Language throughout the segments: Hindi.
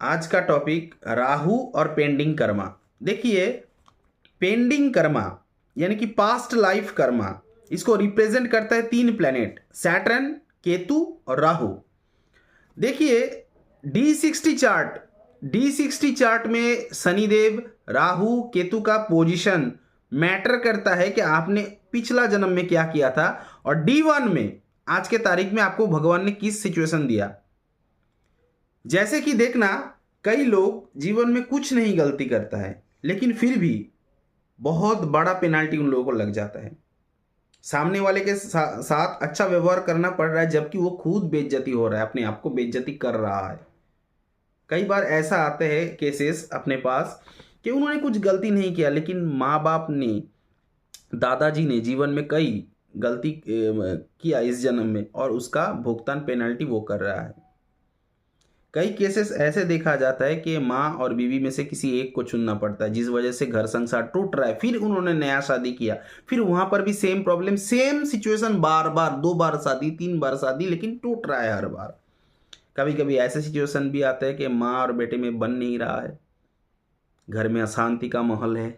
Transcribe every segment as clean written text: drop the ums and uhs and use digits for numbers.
आज का टॉपिक राहु और पेंडिंग कर्मा। देखिए, पेंडिंग कर्मा यानी कि पास्ट लाइफ कर्मा, इसको रिप्रेजेंट करता है तीन प्लेनेट, सैटर्न, केतु और राहु। देखिए, डी 60 चार्ट में शनिदेव, राहु, केतु का पोजीशन मैटर करता है कि आपने पिछला जन्म में क्या किया था, और D1 में आज के तारीख में आपको भगवान ने किस सिचुएशन दिया। जैसे कि देखना, कई लोग जीवन में कुछ नहीं गलती करता है लेकिन फिर भी बहुत बड़ा पेनाल्टी उन लोगों को लग जाता है। सामने वाले के साथ अच्छा व्यवहार करना पड़ रहा है जबकि वो खुद बेइज्जती हो रहा है, अपने आप को बेइज्जती कर रहा है। कई बार ऐसा आते हैं केसेस अपने पास कि उन्होंने कुछ गलती नहीं किया लेकिन माँ बाप ने, दादाजी ने जीवन में कई गलती किया इस जन्म में, और उसका भुगतान पेनल्टी वो कर रहा है। कई केसेस ऐसे देखा जाता है कि माँ और बीवी में से किसी एक को चुनना पड़ता है, जिस वजह से घर संसार टूट रहा है। फिर उन्होंने नया शादी किया, फिर वहां पर भी सेम प्रॉब्लम, सेम सिचुएशन, बार बार, 2 बार शादी, 3 बार शादी, लेकिन टूट रहा है हर बार। कभी कभी ऐसे सिचुएशन भी आता है कि माँ और बेटे में बन नहीं रहा है, घर में अशांति का माहौल है।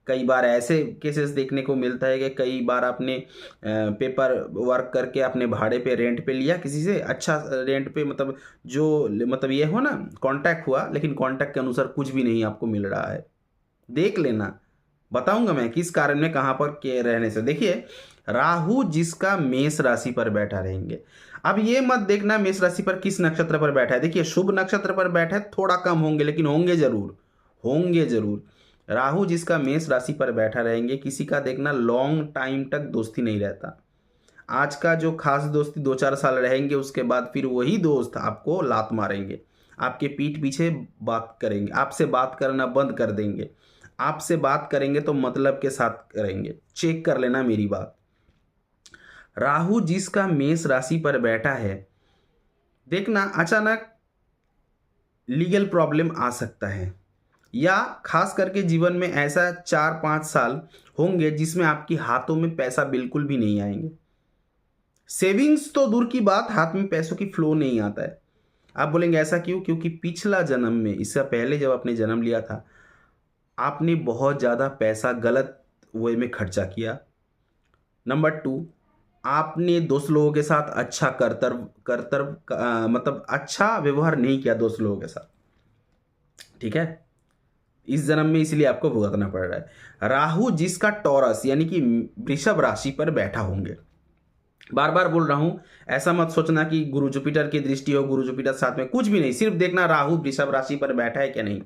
कई बार ऐसे केसेस देखने को मिलता है कि कई बार आपने पेपर वर्क करके अपने भाड़े पे, रेंट पे लिया किसी से, अच्छा रेंट पे, मतलब जो मतलब ये हो ना, कांटेक्ट हुआ, लेकिन कांटेक्ट के अनुसार कुछ भी नहीं आपको मिल रहा है। देख लेना, बताऊंगा मैं किस कारण में, कहाँ पर के रहने से। देखिए, राहु जिसका मेष राशि पर बैठा रहेंगे। अब ये मत देखना मेष राशि पर किस नक्षत्र पर बैठा है। देखिए, शुभ नक्षत्र पर बैठा है, थोड़ा कम होंगे लेकिन होंगे जरूर, होंगे जरूर। राहु जिसका मेष राशि पर बैठा रहेंगे, किसी का देखना लॉन्ग टाइम तक दोस्ती नहीं रहता। आज का जो खास दोस्ती 2-4 साल रहेंगे, उसके बाद फिर वही दोस्त आपको लात मारेंगे, आपके पीठ पीछे बात करेंगे, आपसे बात करना बंद कर देंगे। आपसे बात करेंगे तो मतलब के साथ करेंगे, चेक कर लेना मेरी बात। राहु जिसका मेष राशि पर बैठा है, देखना अचानक लीगल प्रॉब्लम आ सकता है, या खास करके जीवन में ऐसा 4-5 साल होंगे जिसमें आपकी हाथों में पैसा बिल्कुल भी नहीं आएंगे। सेविंग्स तो दूर की बात, हाथ में पैसों की फ्लो नहीं आता है। आप बोलेंगे ऐसा क्यों? क्योंकि पिछला जन्म में, इससे पहले जब आपने जन्म लिया था, आपने बहुत ज़्यादा पैसा गलत वे में खर्चा किया। नंबर 2, आपने दोस्त लोगों के साथ अच्छा मतलब अच्छा व्यवहार नहीं किया दोस्त लोगों के साथ, ठीक है? इस जन्म में इसलिए आपको भुगतना पड़ रहा है। राहु जिसका टॉरस यानी कि वृषभ राशि पर बैठा होंगे, बार बार बोल रहा हूं, ऐसा मत सोचना कि गुरु जुपिटर की दृष्टि हो, गुरु जुपिटर साथ में, कुछ भी नहीं। सिर्फ देखना राहु वृषभ राशि पर बैठा है क्या नहीं।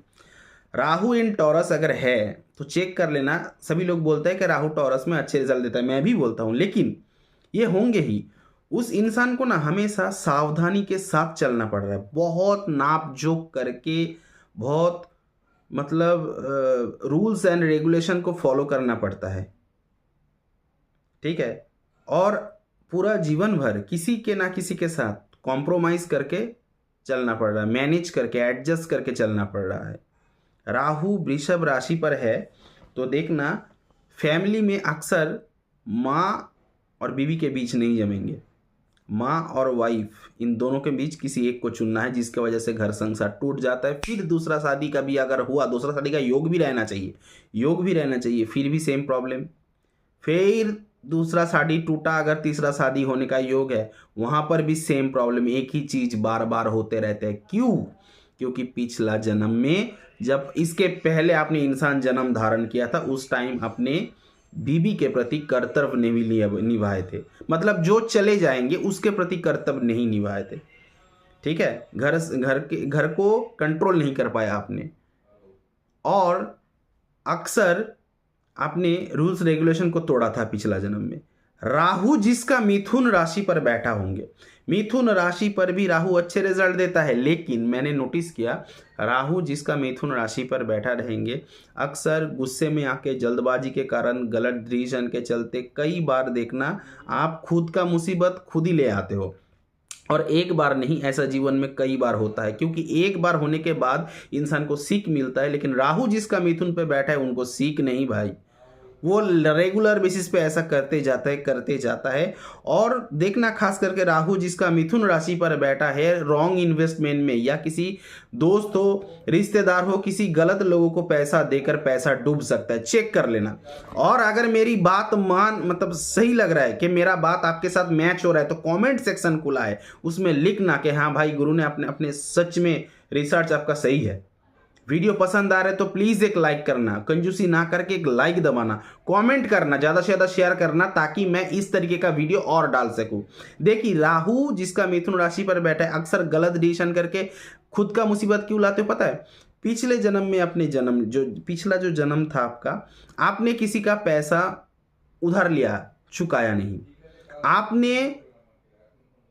राहु इन टॉरस अगर है तो चेक कर लेना। सभी लोग बोलते हैं कि राहु टॉरस में अच्छे रिजल्ट देता है, मैं भी बोलता हूं, लेकिन ये होंगे ही। उस इंसान को ना हमेशा सावधानी के साथ चलना पड़ रहा है, बहुत नाप जोक करके, बहुत मतलब रूल्स एंड रेगुलेशन को फॉलो करना पड़ता है, ठीक है? और पूरा जीवन भर किसी के ना किसी के साथ कॉम्प्रोमाइज करके चलना पड़ रहा है, मैनेज करके, एडजस्ट करके चलना पड़ रहा है। राहु वृषभ राशि पर है तो देखना, फैमिली में अक्सर माँ और बीवी के बीच नहीं जमेंगे। माँ और वाइफ, इन दोनों के बीच किसी एक को चुनना है, जिसके वजह से घर संसार टूट जाता है। फिर दूसरा शादी का भी अगर हुआ, दूसरा शादी का योग भी रहना चाहिए, योग भी रहना चाहिए, फिर भी सेम प्रॉब्लम। फिर दूसरा शादी टूटा, अगर तीसरा शादी होने का योग है, वहां पर भी सेम प्रॉब्लम, एक ही चीज बार बार होते रहते हैं। क्यों? क्योंकि पिछला जन्म में, जब इसके पहले आपने इंसान जन्म धारण किया था, उस टाइम अपने बीबी के प्रति कर्तव्य नहीं निभाए थे, मतलब जो चले जाएंगे उसके प्रति कर्तव्य नहीं निभाए थे, ठीक है? घर को कंट्रोल नहीं कर पाया आपने, और अक्सर आपने रूल्स रेगुलेशन को तोड़ा था पिछला जन्म में। राहु जिसका मिथुन राशि पर बैठा होंगे, मिथुन राशि पर भी राहु अच्छे रिजल्ट देता है, लेकिन मैंने नोटिस किया, राहु जिसका मिथुन राशि पर बैठा रहेंगे, अक्सर गुस्से में आके, जल्दबाजी के कारण, गलत डिसीजन के चलते, कई बार देखना आप खुद का मुसीबत खुद ही ले आते हो। और एक बार नहीं, ऐसा जीवन में कई बार होता है, क्योंकि एक बार होने के बाद इंसान को सीख मिलता है, लेकिन राहु जिसका मिथुन पे बैठा है उनको सीख नहीं भाई, वो रेगुलर बेसिस पे ऐसा करते जाता है। और देखना खास करके राहु जिसका मिथुन राशि पर बैठा है, रॉन्ग इन्वेस्टमेंट में या किसी दोस्त हो, रिश्तेदार हो, किसी गलत लोगों को पैसा देकर पैसा डूब सकता है, चेक कर लेना। और अगर मेरी बात मतलब सही लग रहा है कि मेरा बात आपके साथ मैच हो रहा है तो कमेंट सेक्शन खुला है, उसमें लिखना कि हाँ भाई गुरु ने अपने सच में रिसर्च आपका सही है। वीडियो पसंद आ रहा है तो प्लीज एक लाइक करना, कंजूसी ना करके एक लाइक दबाना, कमेंट करना, ज्यादा से ज्यादा शेयर करना, ताकि मैं इस तरीके का वीडियो और डाल सकूं। देखिए राहु जिसका मिथुन राशि पर बैठा है, अक्सर गलत डिसीजन करके खुद का मुसीबत क्यों लाते हो पता है? पिछले जन्म में अपने पिछला जो जन्म था आपका, आपने किसी का पैसा उधार लिया, चुकाया नहीं।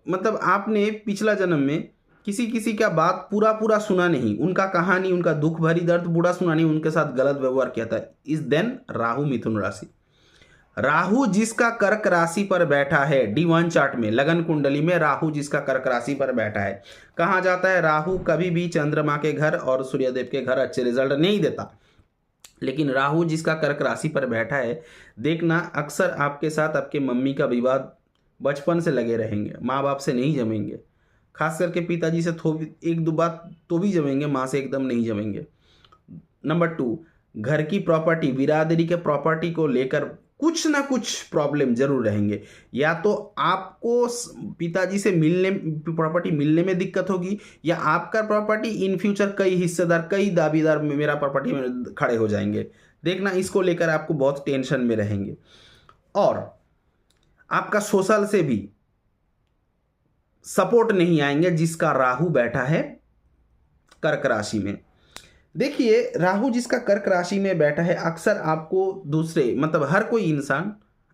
आपने पिछला जन्म में किसी का बात पूरा सुना नहीं, उनका कहानी, उनका दुख भरी दर्द पूरा सुना नहीं, उनके साथ गलत व्यवहार किया था। इस दिन राहु मिथुन राशि, राहु जिसका कर्क राशि पर बैठा है, D1 चार्ट में लगन कुंडली में राहु जिसका कर्क राशि पर बैठा है, कहाँ जाता है? राहु कभी भी चंद्रमा के घर और सूर्यदेव के घर अच्छे रिजल्ट नहीं देता। लेकिन राहु जिसका कर्क राशि पर बैठा है, देखना अक्सर आपके साथ आपके मम्मी का विवाद बचपन से लगे रहेंगे, माँ बाप से नहीं जमेंगे, खास करके पिताजी से एक दो बात तो भी जमेंगे, माँ से एकदम नहीं जमेंगे। नंबर 2, घर की प्रॉपर्टी, बिरादरी के प्रॉपर्टी को लेकर कुछ ना कुछ प्रॉब्लम जरूर रहेंगे। या तो आपको पिताजी से प्रॉपर्टी मिलने में दिक्कत होगी, या आपका प्रॉपर्टी इन फ्यूचर कई हिस्सेदार, कई दावेदार मेरा प्रॉपर्टी में खड़े हो जाएंगे। देखना इसको लेकर आपको बहुत टेंशन में रहेंगे। और आपका सोशल से भी सपोर्ट नहीं आएंगे जिसका राहु बैठा है कर्क राशि में। देखिए राहु जिसका कर्क राशि में बैठा है, अक्सर आपको हर कोई इंसान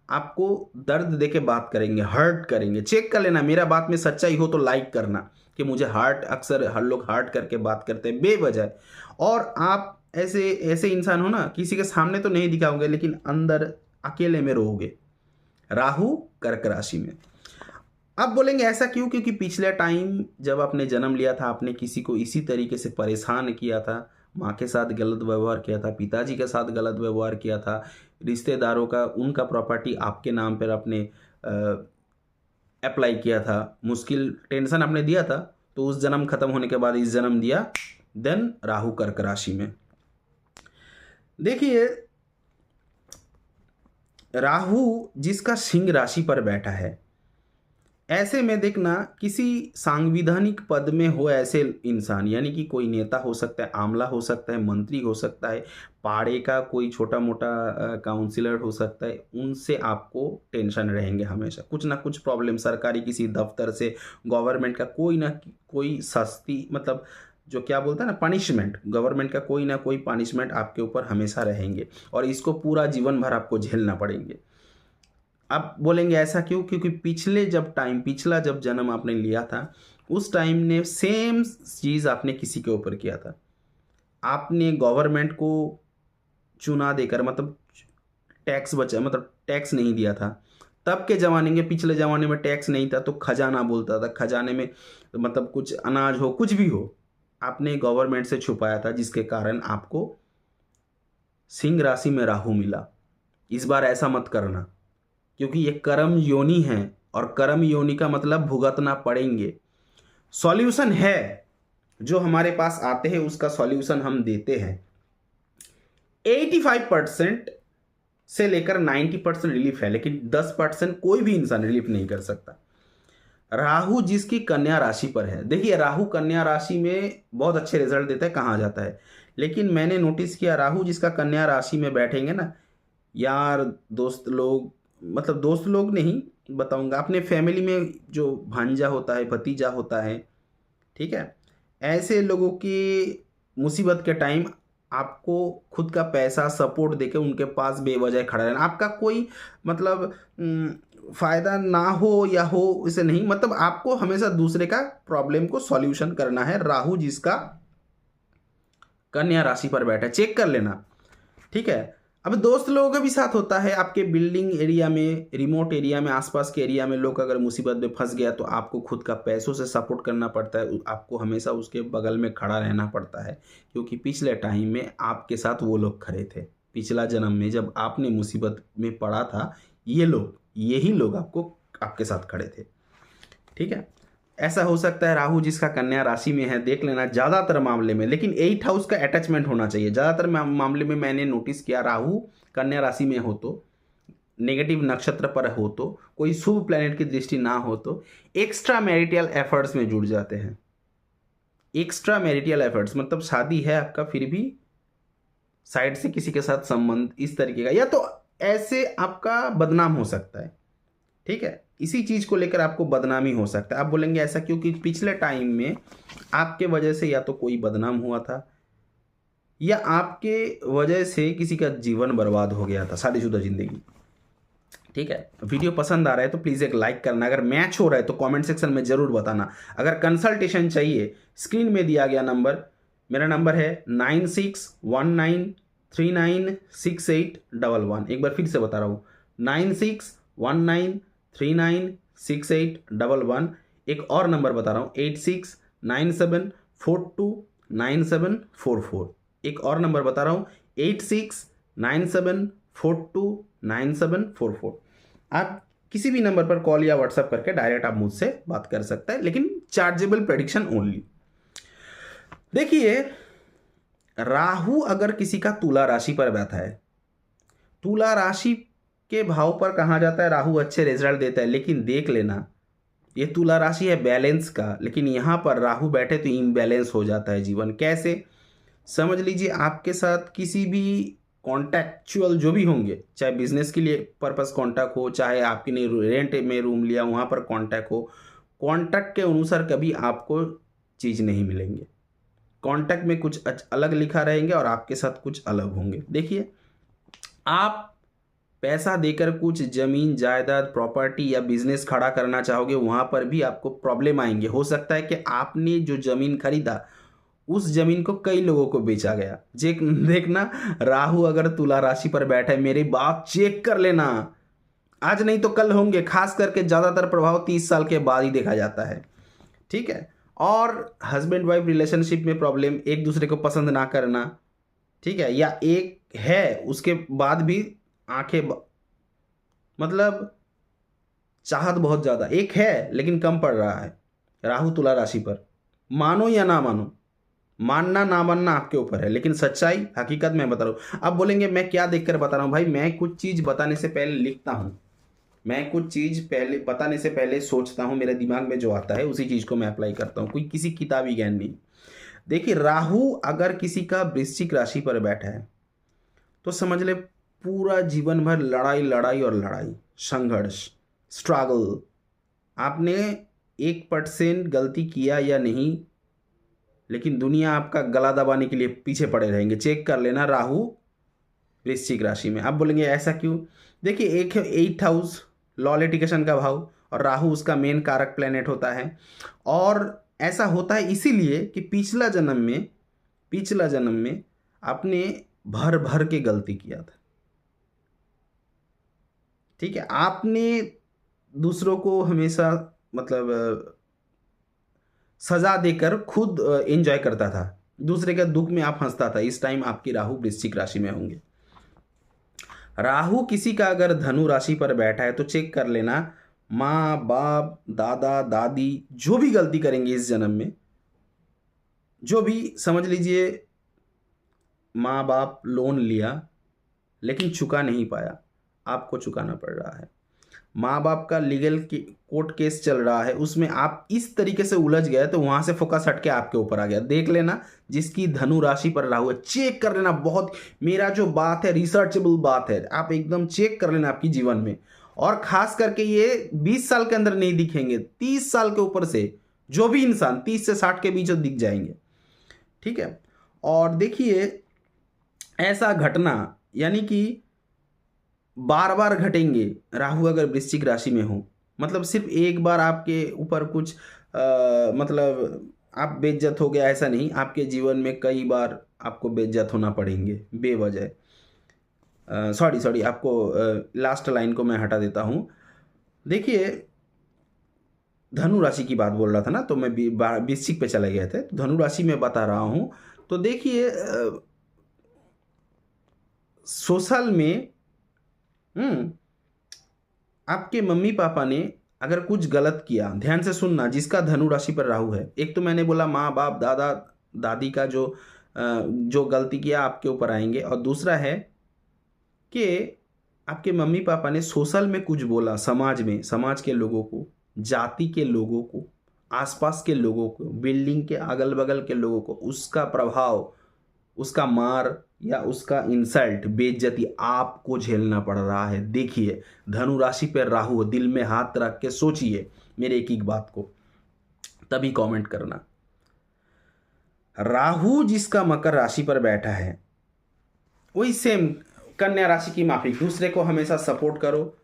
आपको दर्द देके बात करेंगे, हर्ट करेंगे। चेक कर लेना, मेरा बात में सच्चाई हो तो लाइक करना कि मुझे अक्सर हर लोग हर्ट करके बात करते हैं बेवजह। और आप ऐसे इंसान हो ना, किसी के सामने तो नहीं दिखाओगे लेकिन अंदर अकेले में रहोगे। राहु कर्क राशि में। अब बोलेंगे ऐसा क्यों? क्योंकि पिछले टाइम जब आपने जन्म लिया था, आपने किसी को इसी तरीके से परेशान किया था, माँ के साथ गलत व्यवहार किया था, पिताजी के साथ गलत व्यवहार किया था, रिश्तेदारों का उनका प्रॉपर्टी आपके नाम पर आपने अप्लाई किया था, मुश्किल टेंशन आपने दिया था, तो उस जन्म खत्म होने के बाद इस जन्म दिया। देन राहु कर्क राशि में। देखिए राहु जिसका सिंह राशि पर बैठा है, ऐसे में देखना किसी सांविधानिक पद में हो ऐसे इंसान, यानी कि कोई नेता हो सकता है, आमला हो सकता है, मंत्री हो सकता है, पाड़े का कोई छोटा मोटा काउंसिलर हो सकता है, उनसे आपको टेंशन रहेंगे हमेशा। कुछ ना कुछ प्रॉब्लम, सरकारी किसी दफ्तर से, गवर्नमेंट का कोई ना कोई सस्ती जो क्या बोलता है ना पनिशमेंट, गवर्नमेंट का कोई ना कोई पनिशमेंट आपके ऊपर हमेशा रहेंगे और इसको पूरा जीवन भर आपको झेलना पड़ेंगे। अब बोलेंगे ऐसा क्यों? क्योंकि पिछला जब जन्म आपने लिया था, उस टाइम ने सेम चीज़ आपने किसी के ऊपर किया था। आपने गवर्नमेंट को चुना देकर टैक्स नहीं दिया था। तब के ज़माने में, पिछले ज़माने में टैक्स नहीं था तो खजाना बोलता था, खजाने में कुछ अनाज हो, कुछ भी हो, आपने गवर्नमेंट से छुपाया था, जिसके कारण आपको सिंह राशि में राहु मिला। इस बार ऐसा मत करना, क्योंकि ये कर्म योनि है और कर्म योनि का मतलब भुगतना पड़ेंगे। सॉल्यूशन है, जो हमारे पास आते हैं उसका सॉल्यूशन हम देते हैं। 85% से लेकर 90% रिलीफ है, लेकिन 10% कोई भी इंसान रिलीफ नहीं कर सकता। राहु जिसकी कन्या राशि पर है, देखिए राहु कन्या राशि में बहुत अच्छे रिजल्ट देता है, कहा जाता है, लेकिन मैंने नोटिस किया राहु जिसका कन्या राशि में बैठेंगे ना, यार दोस्त लोग नहीं बताऊंगा, अपने फैमिली में जो भांजा होता है, भतीजा होता है, ठीक है, ऐसे लोगों की मुसीबत के टाइम आपको खुद का पैसा सपोर्ट देके उनके पास बेवजह खड़ा रहना। आपका कोई फ़ायदा ना हो या हो इसे नहीं, आपको हमेशा दूसरे का प्रॉब्लम को सॉल्यूशन करना है। राहु जिसका कन्या राशि पर बैठा है, चेक कर लेना, ठीक है। अब दोस्त लोगों का भी साथ होता है, आपके बिल्डिंग एरिया में, रिमोट एरिया में, आसपास के एरिया में लोग अगर मुसीबत में फंस गया तो आपको खुद का पैसों से सपोर्ट करना पड़ता है, आपको हमेशा उसके बगल में खड़ा रहना पड़ता है, क्योंकि पिछले टाइम में आपके साथ वो लोग खड़े थे। पिछला जन्म में जब आपने मुसीबत में पड़ा था, यही लोग आपको आपके साथ खड़े थे। ठीक है, ऐसा हो सकता है राहु जिसका कन्या राशि में है, देख लेना ज़्यादातर मामले में, लेकिन 8th हाउस का अटैचमेंट होना चाहिए। ज़्यादातर मामले में मैंने नोटिस किया, राहु कन्या राशि में हो तो, नेगेटिव नक्षत्र पर हो तो, कोई शुभ प्लैनेट की दृष्टि ना हो तो एक्स्ट्रा मैरिटल एफर्ट्स में जुड़ जाते हैं। एक्स्ट्रा मैरिटल एफर्ट्स मतलब शादी है आपका, फिर भी साइड से किसी के साथ संबंध इस तरीके का, या तो ऐसे आपका बदनाम हो सकता है। ठीक है, इसी चीज़ को लेकर आपको बदनामी हो सकता है। आप बोलेंगे ऐसा क्योंकि पिछले टाइम में आपके वजह से या तो कोई बदनाम हुआ था, या आपके वजह से किसी का जीवन बर्बाद हो गया था, शादीशुदा जिंदगी। ठीक है, वीडियो पसंद आ रहा है तो प्लीज़ एक लाइक करना। अगर मैच हो रहा है तो कमेंट सेक्शन में ज़रूर बताना। अगर कंसल्टेशन चाहिए, स्क्रीन में दिया गया नंबर, मेरा नंबर है 9619396811। एक बार फिर से बता रहा हूँ, 9619396811। एक और नंबर बता रहा हूँ, 8697429744। एक और नंबर बता रहा हूँ, 8697429744। आप किसी भी नंबर पर कॉल या व्हाट्सएप करके डायरेक्ट आप मुझसे बात कर सकते हैं, लेकिन चार्जेबल प्रेडिक्शन ओनली। देखिए, राहु अगर किसी का तुला राशि पर बैठा है, तुला राशि के भाव पर कहा जाता है राहु अच्छे रिजल्ट देता है, लेकिन देख लेना ये तुला राशि है बैलेंस का, लेकिन यहाँ पर राहु बैठे तो इम्बैलेंस हो जाता है जीवन। कैसे समझ लीजिए, आपके साथ किसी भी कॉन्टैक्चुअल जो भी होंगे, चाहे बिजनेस के लिए पर्पस कॉन्टैक्ट हो, चाहे आपके ने रेंट में रूम लिया वहाँ पर कॉन्टैक्ट हो, कॉन्टैक्ट के अनुसार कभी आपको चीज़ नहीं मिलेंगे। कॉन्टैक्ट में कुछ अलग लिखा रहेंगे और आपके साथ कुछ अलग होंगे। देखिए, आप पैसा देकर कुछ ज़मीन जायदाद प्रॉपर्टी या बिजनेस खड़ा करना चाहोगे, वहाँ पर भी आपको प्रॉब्लम आएंगे। हो सकता है कि आपने जो ज़मीन खरीदा उस ज़मीन को कई लोगों को बेचा गया। देखना, राहु अगर तुला राशि पर बैठा है, मेरी बात चेक कर लेना, आज नहीं तो कल होंगे। खास करके ज़्यादातर प्रभाव 30 साल के बाद ही देखा जाता है। ठीक है, और हस्बैंड वाइफ रिलेशनशिप में प्रॉब्लम, एक दूसरे को पसंद ना करना, ठीक है, या एक है उसके बाद भी आंखें मतलब चाहत बहुत ज़्यादा, एक है लेकिन कम पड़ रहा है। राहु तुला राशि पर, मानो या ना मानो, मानना ना मानना आपके ऊपर है, लेकिन सच्चाई हकीकत मैं बता रहा हूँ। अब बोलेंगे मैं क्या देखकर बता रहा हूँ भाई, मैं कुछ चीज़ बताने से पहले लिखता हूँ, मैं कुछ चीज़ पहले बताने से पहले सोचता हूँ, मेरे दिमाग में जो आता है उसी चीज़ को मैं अप्लाई करता हूँ, कोई किसी किताबी ज्ञान नहीं। देखिए, राहु अगर किसी का वृश्चिक राशि पर बैठा है तो समझ ले पूरा जीवन भर लड़ाई लड़ाई और लड़ाई, संघर्ष, स्ट्रगल। आपने 1% गलती किया या नहीं, लेकिन दुनिया आपका गला दबाने के लिए पीछे पड़े रहेंगे। चेक कर लेना, राहु वृश्चिक राशि में। आप बोलेंगे ऐसा क्यों? देखिए, एक है 8th हाउस, लॉ लिटिगेशन का भाव, और राहु उसका मेन कारक प्लेनेट होता है। और ऐसा होता है इसीलिए कि पिछला जन्म में आपने भर भर के गलती किया था। ठीक है, आपने दूसरों को हमेशा मतलब सजा देकर खुद एंजॉय करता था, दूसरे के दुख में आप हंसता था। इस टाइम आपकी राहु वृश्चिक राशि में होंगे। राहु किसी का अगर धनु राशि पर बैठा है तो चेक कर लेना, माँ बाप दादा दादी जो भी गलती करेंगे इस जन्म में, जो भी समझ लीजिए माँ बाप लोन लिया लेकिन चुका नहीं पाया, आपको चुकाना पड़ रहा है। माँ बाप का लीगल कोर्ट केस चल रहा है, उसमें आप इस तरीके से उलझ गए तो वहाँ से फोकस हटके आपके ऊपर आ गया। देख लेना, जिसकी धनु राशि पर राहु है, चेक कर लेना। बहुत, मेरा जो बात है रिसर्चेबल बात है, आप एकदम चेक कर लेना आपकी जीवन में। और खास करके ये 20 साल के अंदर नहीं दिखेंगे, 30 साल के ऊपर से जो भी इंसान 30 से 60 के बीच दिख जाएंगे। ठीक है, और देखिए ऐसा घटना यानी कि बार बार घटेंगे। राहु अगर वृश्चिक राशि में हो, मतलब सिर्फ एक बार आपके ऊपर कुछ मतलब आप बेइज्जत हो गया, ऐसा नहीं, आपके जीवन में कई बार आपको बेइज्जत होना पड़ेंगे बेवजह। सॉरी, आपको लास्ट लाइन को मैं हटा देता हूँ। देखिए, धनु राशि की बात बोल रहा था ना, तो मैं वृश्चिक पे चले गए थे, तो धनु राशि में बता रहा हूँ। तो देखिए, सोशल में आपके मम्मी पापा ने अगर कुछ गलत किया, ध्यान से सुनना, जिसका धनु राशि पर राहु है, एक तो मैंने बोला माँ बाप दादा दादी का जो गलती किया आपके ऊपर आएंगे, और दूसरा है कि आपके मम्मी पापा ने सोशल में कुछ बोला, समाज में, समाज के लोगों को, जाति के लोगों को, आसपास के लोगों को, बिल्डिंग के अगल बगल के लोगों को, उसका प्रभाव, उसका मार या उसका इंसल्ट, बेइज्जती आपको झेलना पड़ रहा है। देखिए धनु राशि पर राहु, दिल में हाथ रख के सोचिए मेरे एक एक बात को, तभी कमेंट करना। राहु जिसका मकर राशि पर बैठा है, वही सेम कन्या राशि की माफी, दूसरे को हमेशा सपोर्ट करो।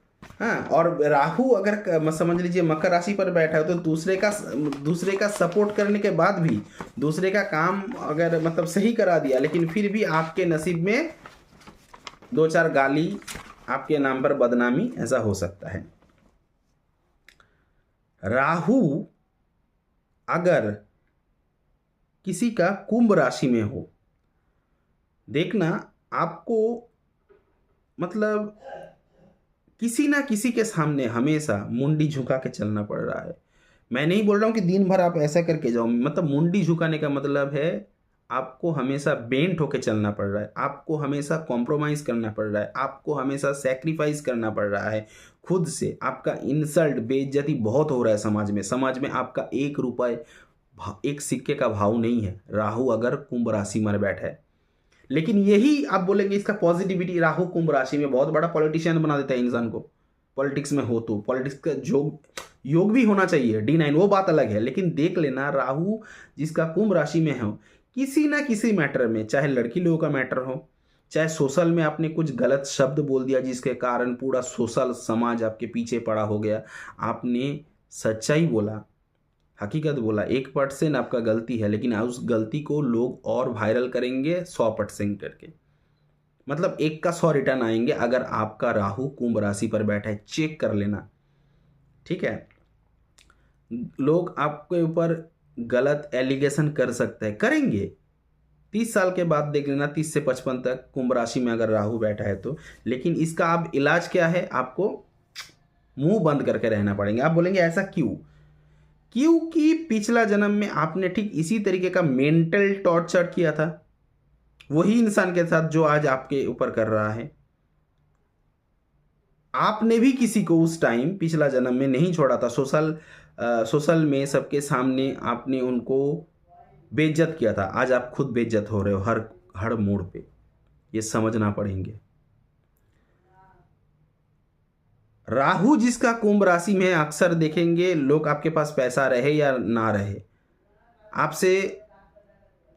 हाँ, और राहु अगर समझ लीजिए मकर राशि पर बैठा है तो दूसरे का सपोर्ट करने के बाद भी, दूसरे का काम अगर मतलब सही करा दिया, लेकिन फिर भी आपके नसीब में 2-4 गाली, आपके नाम पर बदनामी, ऐसा हो सकता है। राहु अगर किसी का कुंभ राशि में हो, देखना आपको मतलब किसी ना किसी के सामने हमेशा मुंडी झुका के चलना पड़ रहा है। मैं नहीं बोल रहा हूँ कि दिन भर आप ऐसा करके जाओ, मतलब मुंडी झुकाने का मतलब है आपको हमेशा बेंट होके चलना पड़ रहा है, आपको हमेशा कॉम्प्रोमाइज करना पड़ रहा है, आपको हमेशा सैक्रिफाइस करना पड़ रहा है खुद से। आपका इंसल्ट, बेइज्जती बहुत हो रहा है समाज में। समाज में आपका 1 रुपये, 1 सिक्के का भाव नहीं है, राहु अगर कुंभ राशि में बैठा है। लेकिन यही आप बोलेंगे इसका पॉजिटिविटी, राहु कुंभ राशि में बहुत बड़ा पॉलिटिशियन बना देता है इंसान को। पॉलिटिक्स में हो तो पॉलिटिक्स का योग भी होना चाहिए, D9 वो बात अलग है, लेकिन देख लेना राहु जिसका कुंभ राशि में हो, किसी ना किसी मैटर में, चाहे लड़की लोगों का मैटर हो, चाहे सोशल में आपने कुछ गलत शब्द बोल दिया जिसके कारण पूरा सोशल समाज आपके पीछे पड़ा हो गया, आपने सच्चाई बोला, हकीकत बोला, 1% आपका गलती है, लेकिन उस गलती को लोग और वायरल करेंगे 100% करके, मतलब 1 का 100 रिटर्न आएंगे। अगर आपका राहु कुंभ राशि पर बैठा है, चेक कर लेना, ठीक है। लोग आपके ऊपर गलत एलिगेशन कर सकते हैं, करेंगे। 30 साल के बाद देख लेना, 30 से 55 तक कुंभ राशि में अगर राहु बैठा है तो। लेकिन इसका अब इलाज क्या है, आपको मुंह बंद करके रहना पड़ेगा। आप बोलेंगे ऐसा क्यों? क्योंकि पिछला जन्म में आपने ठीक इसी तरीके का मेंटल टॉर्चर किया था वही इंसान के साथ जो आज आपके ऊपर कर रहा है। आपने भी किसी को उस टाइम पिछला जन्म में नहीं छोड़ा था, सोशल में सबके सामने आपने उनको बेइज्जत किया था। आज आप खुद बेइज्जत हो रहे हो हर मोड़ पे, ये समझना पड़ेंगे। राहु जिसका कुंभ राशि में, अक्सर देखेंगे लोग आपके पास पैसा रहे या ना रहे, आपसे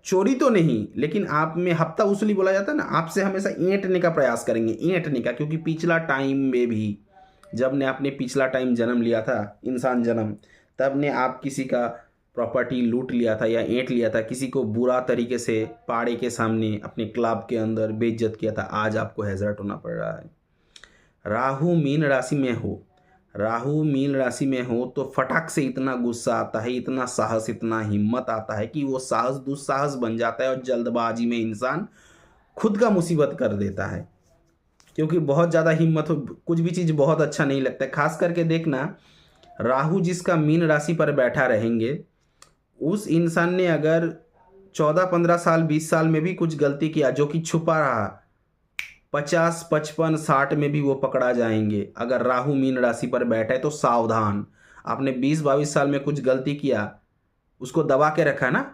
चोरी तो नहीं, लेकिन आप में हफ्ता वसूली बोला जाता है ना, आपसे हमेशा ऐंठने का प्रयास करेंगे, ऐंठने का। क्योंकि पिछला टाइम में भी जब ने आपने पिछला टाइम जन्म लिया था, इंसान जन्म, तब ने आप किसी का प्रॉपर्टी लूट लिया था या ऐंठ लिया था, किसी को बुरा तरीके से पाड़े के सामने अपने क्लब के अंदर बेइज्जत किया था। आज आपको हैजर्ट होना पड़ रहा है। राहु मीन राशि में हो, राहु मीन राशि में हो तो फटाक से इतना गुस्सा आता है, इतना साहस, इतना हिम्मत आता है कि वो साहस दुस्साहस बन जाता है और जल्दबाजी में इंसान खुद का मुसीबत कर देता है। क्योंकि बहुत ज़्यादा हिम्मत हो, कुछ भी चीज़ बहुत अच्छा नहीं लगता है। खास करके देखना, राहु जिसका मीन राशि पर बैठा रहेंगे, उस इंसान ने अगर 14-15 साल 20 साल में भी कुछ गलती किया जो कि छुपा रहा, 50, 55, 60 में भी वो पकड़ा जाएंगे। अगर राहु मीन राशि पर बैठा है तो सावधान। आपने 20-22 साल में कुछ गलती किया, उसको दबा के रखा ना,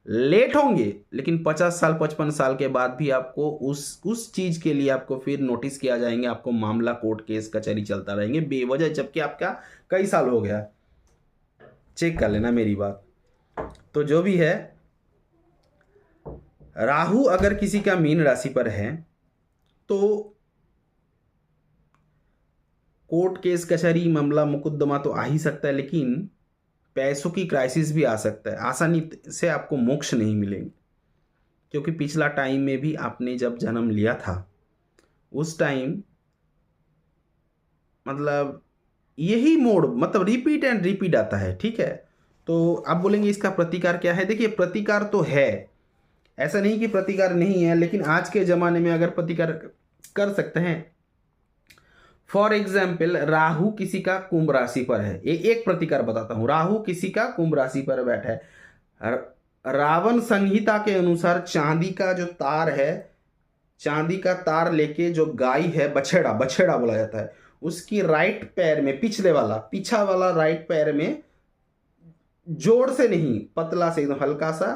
लेट होंगे, लेकिन 50 साल 55 साल के बाद भी आपको उस चीज़ के लिए आपको फिर नोटिस किया जाएंगे, आपको मामला कोर्ट केस कचहरी चलता रहेंगे बेवजह, जबकि आपका कई साल हो गया। चेक कर लेना मेरी बात। तो जो भी है, राहु अगर किसी का मीन राशि पर है तो कोर्ट केस कचहरी मामला मुकदमा तो आ ही सकता है, लेकिन पैसों की क्राइसिस भी आ सकता है। आसानी से आपको मोक्ष नहीं मिलेंगे, क्योंकि पिछला टाइम में भी आपने जब जन्म लिया था उस टाइम मतलब यही मोड़, मतलब रिपीट एंड रिपीट आता है, ठीक है। तो आप बोलेंगे इसका प्रतिकार क्या है? देखिए प्रतिकार तो है, ऐसा नहीं कि प्रतिकार नहीं है, लेकिन आज के ज़माने में अगर प्रतिकार कर सकते हैं। फॉर एग्जाम्पल, राहु किसी का कुंभ राशि पर है, एक प्रतिकार बताता हूं। राहु किसी का कुंभ राशि पर बैठा है। रावण संहिता के अनुसार चांदी का जो तार है, चांदी का तार लेके जो गाय है, बछेड़ा, बछेड़ा बोला जाता है, उसकी राइट पैर में, पीछा वाला राइट पैर में जोर से नहीं, पतला से एकदम हल्का सा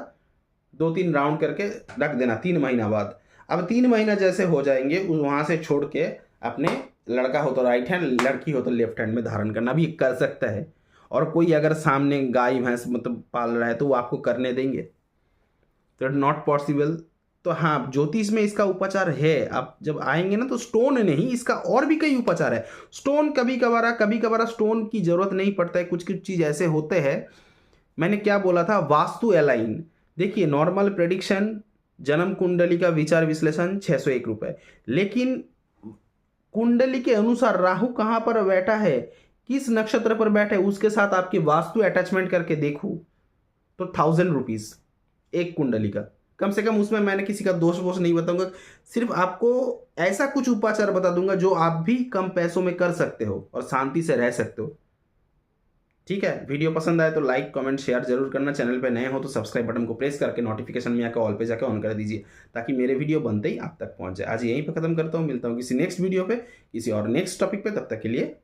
2-3 राउंड करके रख देना 3 महीना बाद। अब 3 महीना जैसे हो जाएंगे, वहां से छोड़ के अपने, लड़का हो तो राइट हैंड, लड़की हो तो लेफ्ट हैंड में धारण करना भी कर सकता है। और कोई अगर सामने गाय भैंस मतलब पाल रहा है तो वो आपको करने देंगे? तो नॉट पॉसिबल। तो हाँ, ज्योतिष में इसका उपचार है। आप जब आएंगे ना तो स्टोन नहीं, इसका और भी कई उपचार है। स्टोन कभी कभार स्टोन की जरूरत नहीं पड़ता है, कुछ कुछ चीज ऐसे होते हैं। मैंने क्या बोला था, वास्तु अलाइन। देखिए, नॉर्मल प्रेडिक्शन, जन्म कुंडली का विचार विश्लेषण 601 रुपए, लेकिन कुंडली के अनुसार राहु कहां पर बैठा है, किस नक्षत्र पर बैठा है, उसके साथ आपकी वास्तु अटैचमेंट करके देखूं तो 1000 रुपीज एक कुंडली का, कम से कम। उसमें मैंने किसी का दोष वोष नहीं बताऊंगा, सिर्फ आपको ऐसा कुछ उपाचार बता दूंगा जो आप भी कम पैसों में कर सकते हो और शांति से रह सकते हो। ठीक है, वीडियो पसंद आए तो लाइक कमेंट शेयर जरूर करना। चैनल पे नए हो तो सब्सक्राइब बटन को प्रेस करके नोटिफिकेशन में आकर ऑल पे जाकर ऑन कर दीजिए, ताकि मेरे वीडियो बनते ही आप तक पहुंच जाए। आज यहीं पे खत्म करता हूं, मिलता हूं किसी नेक्स्ट वीडियो पे, किसी और नेक्स्ट टॉपिक पे। तब तक के लिए